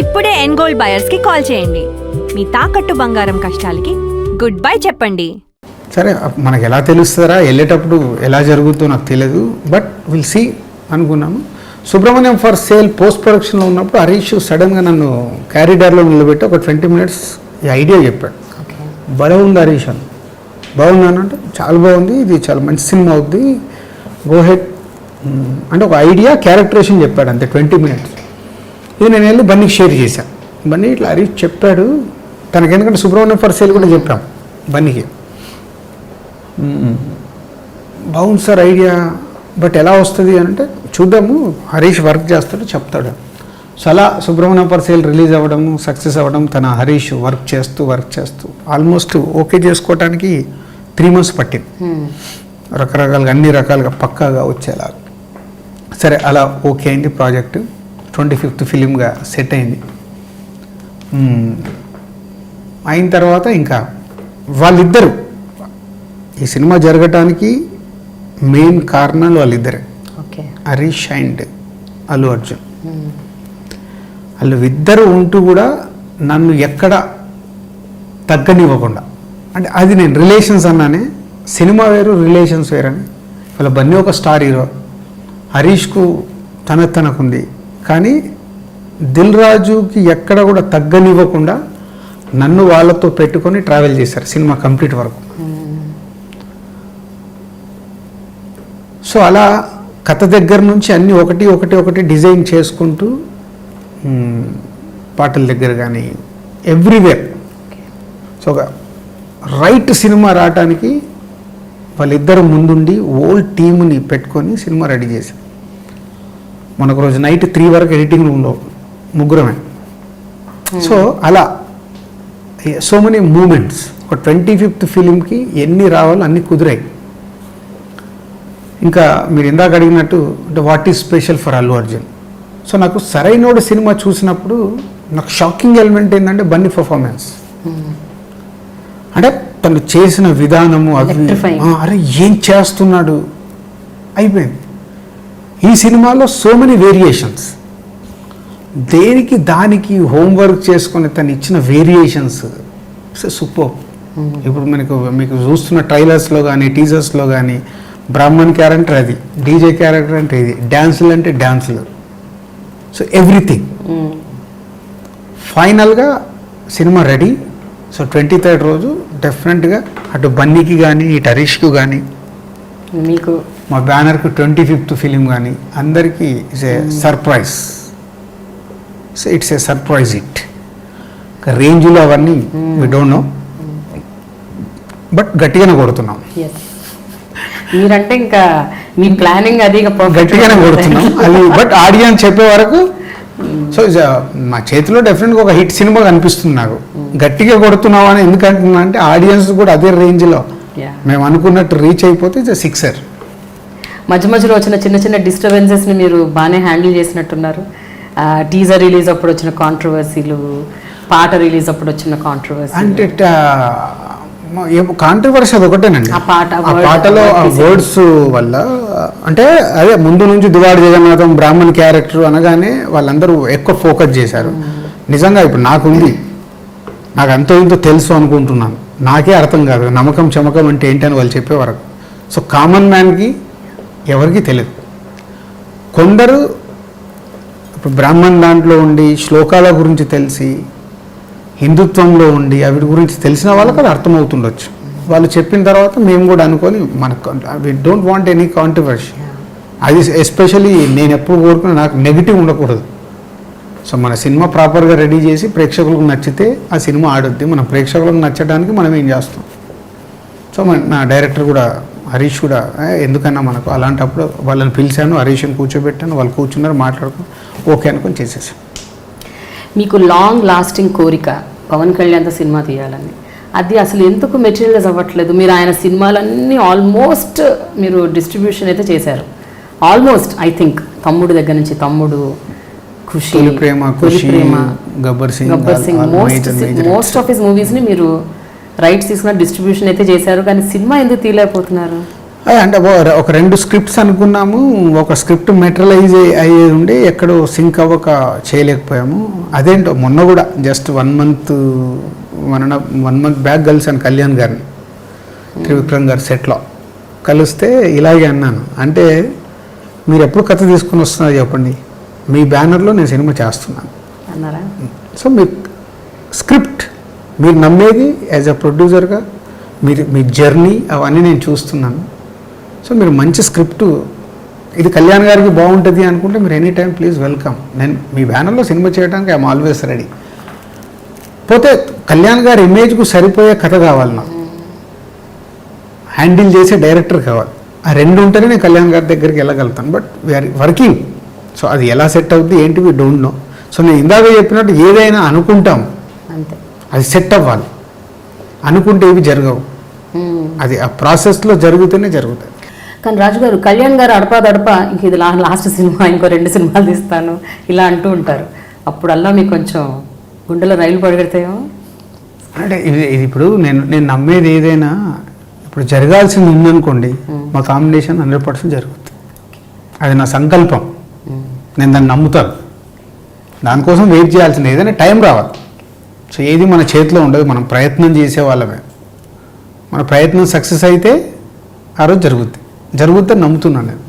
ఇప్పుడే ఎన్గోల్డ్ బయర్స్ కి కాల్ చేయండి. మీ తాకట్టు బంగారం కష్టాలకి గుడ్ బై చెప్పండి. సరే, మనకు ఎలా తెలుస్తారా వెళ్ళేటప్పుడు ఎలా జరుగుతుందో నాకు తెలియదు, బట్ విల్ సీ అనుకున్నాము. సుబ్రహ్మణ్యం ఫర్ సేల్ పోస్ట్ ప్రొడక్షన్లో ఉన్నప్పుడు హరీష్ సడన్గా నన్ను క్యారిడార్లో నిలబెట్టి ఒక 20 minutes ఈ ఐడియా చెప్పాడు. భలే ఉంది హరీష్ అని. బాగుందనంటే చాలా బాగుంది, ఇది చాలా మంచి సినిమా అవుద్ది, గో హెడ్ అంటే ఒక ఐడియా క్యారెక్టరేషన్ చెప్పాడు అంతే 20 minutes. ఇది నేను వెళ్ళి బన్నీకి షేర్ చేశాను. బన్నీ ఇట్లా హరీష్ చెప్పాడు తనకి, ఎందుకంటే సుబ్రహ్మణ్యం ఫర్ సేల్ కూడా చెప్పాం బన్నీకి. బాగుంది సార్ ఐడియా, బట్ ఎలా వస్తుంది అని అంటే చూద్దాము, హరీష్ వర్క్ చేస్తాడు చెప్తాడు. సో అలా సుబ్రహ్మణ్యం ఫర్ సేల్ రిలీజ్ అవ్వడము, సక్సెస్ అవ్వడం, తన హరీష్ వర్క్ చేస్తూ ఆల్మోస్ట్ ఓకే చేసుకోవటానికి 3 months పట్టింది. రకరకాలుగా అన్ని రకాలుగా పక్కాగా వచ్చేలా. సరే అలా ఓకే అయింది ప్రాజెక్టు. 25th ఫిలింగా సెట్ అయింది. అయిన తర్వాత ఇంకా వాళ్ళిద్దరు ఈ సినిమా జరగటానికి మెయిన్ కారణాలు వాళ్ళిద్దరే, హరీష్ అండ్ అల్లు అర్జున్. వాళ్ళు ఇద్దరు ఉంటూ కూడా నన్ను ఎక్కడ తగ్గనివ్వకుండా, అంటే అది నేను రిలేషన్స్ అన్నానే, సినిమా వేరు రిలేషన్స్ వేరని. వాళ్ళ బన్నీ ఒక స్టార్ హీరో, హరీష్కు తనకుంది, కానీ దిల్ రాజుకి ఎక్కడ కూడా తగ్గనివ్వకుండా నన్ను వాళ్ళతో పెట్టుకొని ట్రావెల్ చేశారు సినిమా కంప్లీట్ వరకు. సో అలా కథ దగ్గర నుంచి అన్నీ ఒకటి డిజైన్ చేసుకుంటూ పాటల దగ్గర కానీ ఎవ్రీవేర్. సో ఒక రైట్ సినిమా రావటానికి వాళ్ళిద్దరు ముందుండి ఓల్డ్ టీముని పెట్టుకొని సినిమా రెడీ చేశాం. మనకు రోజు నైట్ 3 వరకు ఎడిటింగ్ రూమ్లో ముగ్గురమే. సో అలా సో మెనీ మూమెంట్స్. ఒక 25th ఫిలింకి ఎన్ని రావాలో అన్ని కుదిరాయి. ఇంకా మీరు ఇందాక అడిగినట్టు అంటే what is special for Allu Arjun. So నాకు సరైనోడు సినిమా చూసినప్పుడు నాకు షాకింగ్ ఎలిమెంట్ ఏంటంటే బన్నీ పర్ఫార్మెన్స్. అంటే తను చేసిన విధానము, అరే ఏం చేస్తున్నాడు అయిపోయింది. ఈ సినిమాలో సో మెనీ వేరియేషన్స్, దేనికి దానికి హోంవర్క్ చేసుకొని తను ఇచ్చిన వేరియేషన్స్ సూపర్. ఇప్పుడు మీకు చూస్తున్న ట్రైలర్స్లో కానీ టీజర్స్లో కానీ బ్రాహ్మణ్ క్యారెక్టర్ అది, డీజే క్యారెక్టర్ అంటే ఇది, డ్యాన్సులు అంటే డ్యాన్సులు, సో ఎవ్రీథింగ్. ఫైనల్గా సినిమా రెడీ. సో 23rd రోజు డెఫినెట్గా అటు బన్నీకి కానీ ఇటు హరీష్కి కానీ మీకు మా బ్యానర్కి 25th ఫిలిం కానీ అందరికీ it's a surprise. So it's a surprise hit. రేంజ్లో అవన్నీ వి డోంట్ నో, బట్ గట్టిగానే కొడుతున్నాం. మీరంటే ఇంకా మీ ప్లానింగ్ అది గట్టిగానే కొడుతున్నాం అది, బట్ ఆడియన్స్ చెప్పే వరకు. సో మా చేతిలో డెఫినెట్గా ఒక హిట్ సినిమా కనిపిస్తుంది నాకు. గట్టిగా కొడుతున్నాం అని ఎందుకు అంటున్నా అంటే ఆడియన్స్ కూడా అదే రేంజ్లో మేము అనుకున్నట్టు రీచ్ అయిపోతే ఇట్స్ సిక్సర్. మధ్యలో వచ్చిన చిన్న డిస్టర్బెన్సెస్ని మీరు బాగానే హ్యాండిల్ చేసినట్టున్నారు. టీజర్ రిలీజ్ అప్పుడు వచ్చిన కాంట్రవర్సీలు, పాట రిలీజ్ అప్పుడు వచ్చిన కాంట్రవర్సీ. అంటే కాంట్రవర్సీ అది ఒకటేనండి. ఆ పాటలో ఆ వర్డ్స్ వల్ల, అంటే అదే ముందు నుంచి దువాడి జగన్నాథం బ్రాహ్మణ్ క్యారెక్టర్ అనగానే వాళ్ళందరూ ఎక్కువ ఫోకస్ చేశారు. నిజంగా ఇప్పుడు నాకుంది, నాకు అంతో ఇంతో తెలుసు అనుకుంటున్నాను, నాకే అర్థం కాదు నమ్మకం చమకం అంటే ఏంటని వాళ్ళు చెప్పే వరకు. సో కామన్ మ్యాన్కి ఎవరికి తెలియదు. కొందరు ఇప్పుడు బ్రాహ్మణ్ దాంట్లో ఉండి శ్లోకాల గురించి తెలిసి, హిందుత్వంలో ఉండి అవి గురించి తెలిసిన వాళ్ళకి అది అర్థమవుతుండొచ్చు. వాళ్ళు చెప్పిన తర్వాత మేము కూడా అనుకొని మనకు we don't want any controversy. అది ఎస్పెషలీ నేను ఎప్పుడు కోరుకున్నా నాకు నెగిటివ్ ఉండకూడదు. సో మన సినిమా ప్రాపర్గా రెడీ చేసి ప్రేక్షకులకు నచ్చితే ఆ సినిమా ఆడుద్ది. మన ప్రేక్షకులకు నచ్చడానికి మనం ఏం చేస్తాం. సో నా డైరెక్టర్ కూడా హరీష్ కూడా ఎందుకన్నా మనకు అలాంటప్పుడు వాళ్ళని పిలిచాను, హరీష్ని కూర్చోబెట్టాను, వాళ్ళు కూర్చున్నారు, మాట్లాడుకుని ఓకే అనుకొని చేసేసాను. మీకు లాంగ్ లాస్టింగ్ కోరిక పవన్ కళ్యాణ్తో సినిమా తీయాలని, అది అసలు ఎందుకు మెటీరియలైజ్ అవ్వట్లేదు? మీరు ఆయన సినిమాలన్నీ ఆల్మోస్ట్ మీరు డిస్ట్రిబ్యూషన్ అయితే చేశారు. ఆల్మోస్ట్ ఐ థింక్ తమ్ముడు దగ్గర నుంచి Thammudu, Kushi, Prema, Gabbar Singh most of his మూవీస్ని మీరు రైట్స్ తీసుకున్న డిస్ట్రిబ్యూషన్ అయితే చేశారు, కానీ సినిమా ఎందుకు తీయలేకపోతున్నారు? అంటే ఒక 2 స్క్రిప్ట్స్ అనుకున్నాము, ఒక స్క్రిప్ట్ మెటీరియలైజ్ అయ్యేది ఉండి ఎక్కడో సింక్ అవ్వక చేయలేకపోయాము. అదేంటో మొన్న కూడా జస్ట్ 1 మంత్ బ్యాక్ కలిసాను కళ్యాణ్ గారిని, త్రివిక్రమ్ గారి సెట్లో కలిస్తే ఇలాగే అన్నాను, అంటే మీరు ఎప్పుడు కథ తీసుకుని వస్తున్నారు చెప్పండి, మీ బ్యానర్లో నేను సినిమా చేస్తున్నాను అన్నారా? సో మీ స్క్రిప్ట్ మీరు నమ్మేది యాజ్ అ ప్రొడ్యూసర్గా మీ జర్నీ అవన్నీ నేను చూస్తున్నాను. సో మీరు మంచి స్క్రిప్టు, ఇది కళ్యాణ్ గారికి బాగుంటుంది అనుకుంటే మీరు ఎనీ టైం ప్లీజ్ వెల్కమ్, నేను మీ బ్యానర్లో సినిమా చేయడానికి ఐఎమ్ ఆల్వేస్ రెడీ. పోతే కళ్యాణ్ గారి ఇమేజ్కు సరిపోయే కథ కావాలి, నాకు హ్యాండిల్ చేసే డైరెక్టర్ కావాలి. ఆ 2 ఉంటేనే నేను కళ్యాణ్ గారి దగ్గరికి వెళ్ళగలుగుతాను. But we are working. సో అది ఎలా సెట్ అవుద్ది ఏంటి వీ డోంట్ నో. సో నేను ఇందాక చెప్పినట్టు ఏదైనా అనుకుంటాం, అంతే, అది సెట్ అవ్వాలి. అనుకుంటే ఇవి జరగవు, అది ఆ ప్రాసెస్లో జరుగుతూనే జరుగుతాయి. కానీ రాజు గారు, కళ్యాణ్ గారు అడపా ఇంక ఇది లాస్ట్ సినిమా, ఇంకో 2 సినిమాలు తీస్తాను ఇలా అంటూ ఉంటారు. అప్పుడల్లా మీకు కొంచెం గుండెలో రైలు పడగడతాయో? అంటే ఇది ఇప్పుడు నేను నమ్మేది ఏదైనా ఇప్పుడు జరగాల్సింది ఉందనుకోండి, మా కాంబినేషన్ 100% జరుగుతుంది. అది నా సంకల్పం, నేను దాన్ని నమ్ముతాను. దానికోసం వెయిట్ చేయాల్సింది, ఏదైనా టైం రావాలి. సో ఏది మన చేతిలో ఉండదు, మనం ప్రయత్నం చేసే వాళ్ళమే. మన ప్రయత్నం సక్సెస్ అయితే ఆ రోజు జరుగుద్ది, నమ్ముతున్నాను నేను.